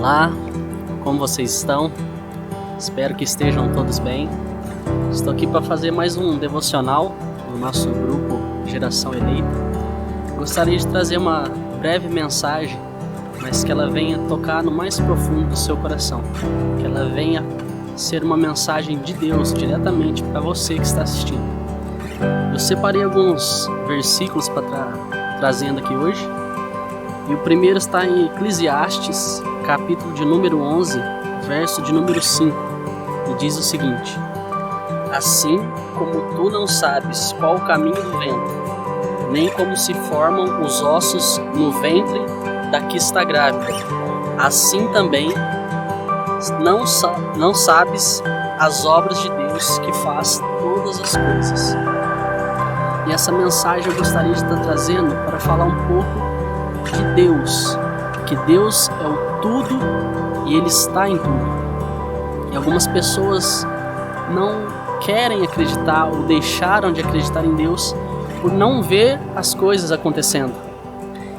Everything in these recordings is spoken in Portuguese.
Olá, como vocês estão? Espero que estejam todos bem. Estou aqui para fazer mais um devocional do nosso grupo Geração Eleita. Gostaria de trazer uma breve mensagem, mas que ela venha tocar no mais profundo do seu coração. Que ela venha ser uma mensagem de Deus diretamente para você que está assistindo. Eu separei alguns versículos para trazendo aqui hoje. E o primeiro está em Eclesiastes, capítulo de número 11, verso de número 5, e diz o seguinte: assim como tu não sabes qual o caminho do vento, nem como se formam os ossos no ventre da que está grávida, assim também não sabes as obras de Deus que faz todas as coisas. E essa mensagem eu gostaria de estar trazendo para falar um pouco de Deus, que Deus é o tudo e Ele está em tudo. E algumas pessoas não querem acreditar ou deixaram de acreditar em Deus por não ver as coisas acontecendo.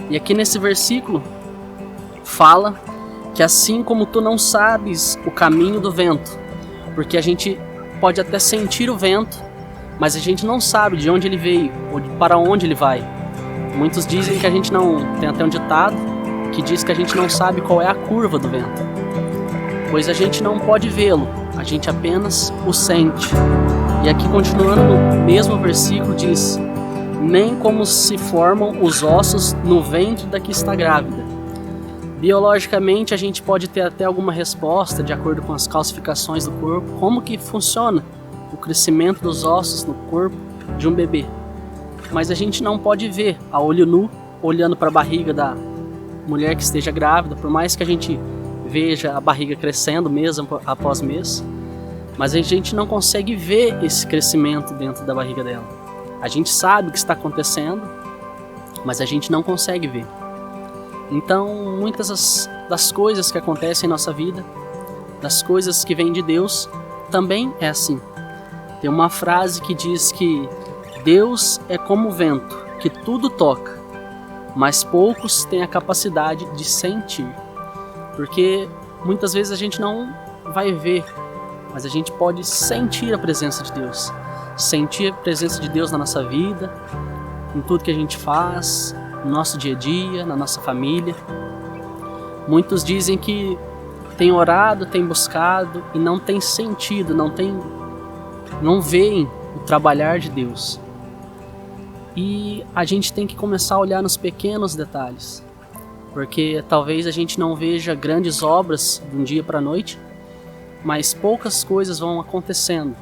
E aqui nesse versículo fala que assim como tu não sabes o caminho do vento, porque a gente pode até sentir o vento, mas a gente não sabe de onde ele veio ou para onde ele vai. Muitos dizem que a gente não... Tem até um ditado que diz que a gente não sabe qual é a curva do vento, pois a gente não pode vê-lo, a gente apenas o sente. E aqui continuando no mesmo versículo diz: nem como se formam os ossos no ventre da que está grávida. Biologicamente a gente pode ter até alguma resposta de acordo com as calcificações do corpo, como que funciona o crescimento dos ossos no corpo de um bebê. Mas a gente não pode ver a olho nu, olhando para a barriga da mulher que esteja grávida, por mais que a gente veja a barriga crescendo mês após mês, mas a gente não consegue ver esse crescimento dentro da barriga dela. A gente sabe o que está acontecendo, mas a gente não consegue ver. Então, muitas das coisas que acontecem em nossa vida, das coisas que vêm de Deus, também é assim. Tem uma frase que diz que Deus é como o vento, que tudo toca, mas poucos têm a capacidade de sentir. Porque muitas vezes a gente não vai ver, mas a gente pode sentir a presença de Deus. Sentir a presença de Deus na nossa vida, em tudo que a gente faz, no nosso dia a dia, na nossa família. Muitos dizem que têm orado, têm buscado e não têm sentido, não veem o trabalhar de Deus. E a gente tem que começar a olhar nos pequenos detalhes, porque talvez a gente não veja grandes obras de um dia para a noite, mas poucas coisas vão acontecendo,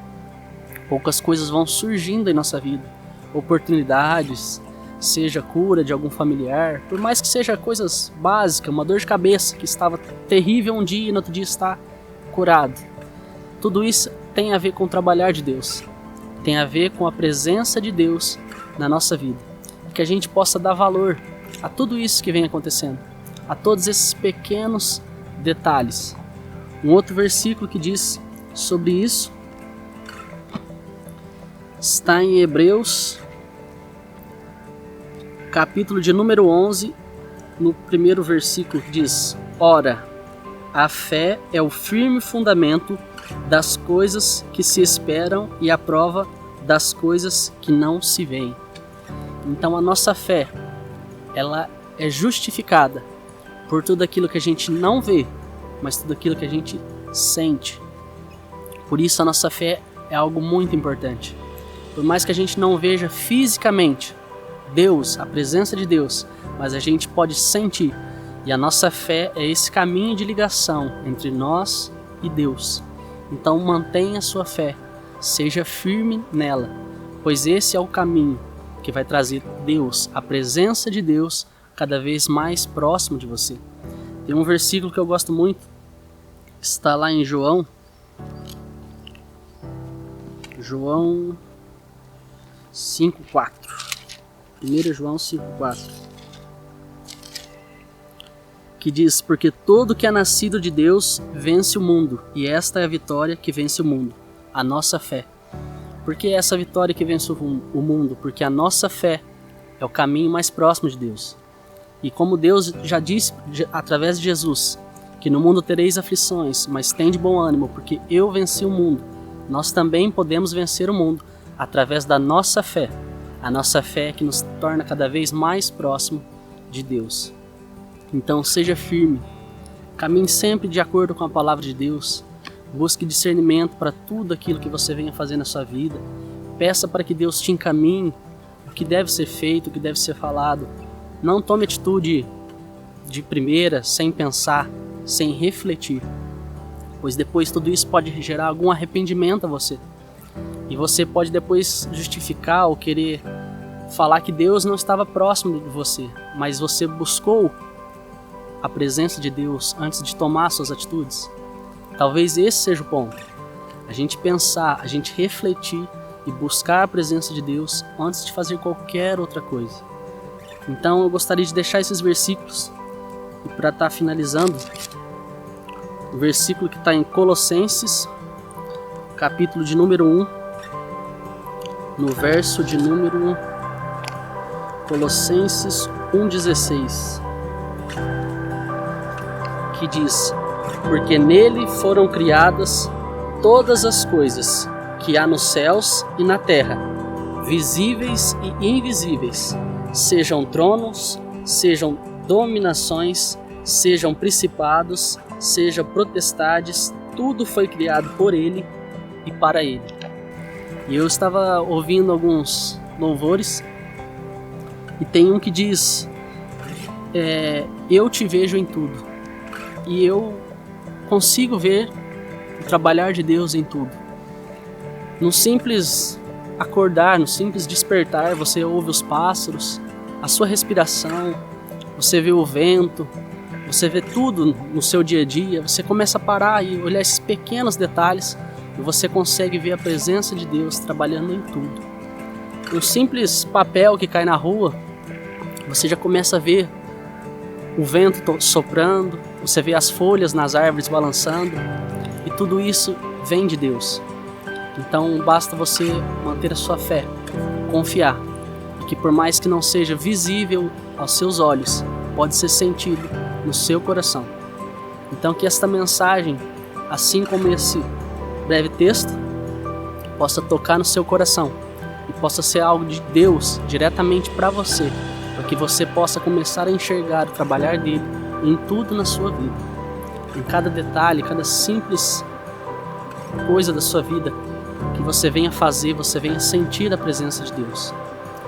poucas coisas vão surgindo em nossa vida, oportunidades, seja cura de algum familiar, por mais que seja coisas básicas, uma dor de cabeça que estava terrível um dia e no outro dia está curado. Tudo isso tem a ver com o trabalhar de Deus, tem a ver com a presença de Deus na nossa vida, que a gente possa dar valor a tudo isso que vem acontecendo, a todos esses pequenos detalhes. Um outro versículo que diz sobre isso está em Hebreus, capítulo de número 11, no primeiro versículo diz: ora, a fé é o firme fundamento das coisas que se esperam e a prova das coisas que não se veem. Então a nossa fé, ela é justificada por tudo aquilo que a gente não vê, mas tudo aquilo que a gente sente. Por isso a nossa fé é algo muito importante. Por mais que a gente não veja fisicamente Deus, a presença de Deus, mas a gente pode sentir. E a nossa fé é esse caminho de ligação entre nós e Deus. Então mantenha a sua fé, seja firme nela, pois esse é o caminho que vai trazer Deus, a presença de Deus, cada vez mais próximo de você. Tem um versículo que eu gosto muito, que está lá em João 5,4. 1 João 5,4. Que diz: porque todo que é nascido de Deus vence o mundo, e esta é a vitória que vence o mundo, a nossa fé. Por que essa vitória que vence o mundo? Porque a nossa fé é o caminho mais próximo de Deus. E como Deus já disse através de Jesus, que no mundo tereis aflições, mas tende bom ânimo, porque eu venci o mundo. Nós também podemos vencer o mundo através da nossa fé. A nossa fé que nos torna cada vez mais próximo de Deus. Então seja firme, caminhe sempre de acordo com a palavra de Deus, busque discernimento para tudo aquilo que você venha fazer na sua vida, peça para que Deus te encaminhe o que deve ser feito, o que deve ser falado. Não tome atitude de primeira, sem pensar, sem refletir, pois depois tudo isso pode gerar algum arrependimento a você. E você pode depois justificar ou querer falar que Deus não estava próximo de você, mas você buscou a presença de Deus antes de tomar suas atitudes. Talvez esse seja o ponto. A gente pensar, a gente refletir e buscar a presença de Deus antes de fazer qualquer outra coisa. Então eu gostaria de deixar esses versículos, e para estar finalizando, o versículo que está em Colossenses, capítulo de número 1, no verso de número 1, Colossenses 1,16, que diz: porque nele foram criadas todas as coisas que há nos céus e na terra, visíveis e invisíveis, sejam tronos, sejam dominações, sejam principados, sejam potestades, tudo foi criado por ele e para ele. E eu estava ouvindo alguns louvores e tem um que diz: eu te vejo em tudo. E eu consigo ver o trabalhar de Deus em tudo. No simples acordar, no simples despertar, você ouve os pássaros, a sua respiração, você vê o vento, você vê tudo no seu dia a dia. Você começa a parar e olhar esses pequenos detalhes e você consegue ver a presença de Deus trabalhando em tudo. Um simples papel que cai na rua, você já começa a ver o vento soprando, você vê as folhas nas árvores balançando, e tudo isso vem de Deus. Então basta você manter a sua fé, confiar, e que por mais que não seja visível aos seus olhos, pode ser sentido no seu coração. Então que esta mensagem, assim como esse breve texto, possa tocar no seu coração e possa ser algo de Deus diretamente para você, para que você possa começar a enxergar o trabalhar dele em tudo na sua vida, em cada detalhe, cada simples coisa da sua vida que você venha fazer, você venha sentir a presença de Deus.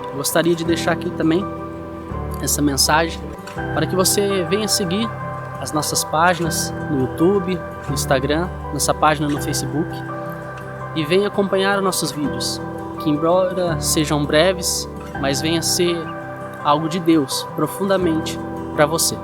Eu gostaria de deixar aqui também essa mensagem para que você venha seguir as nossas páginas no YouTube, no Instagram, nossa página no Facebook, e venha acompanhar os nossos vídeos, que embora sejam breves, mas venha ser algo de Deus profundamente para você.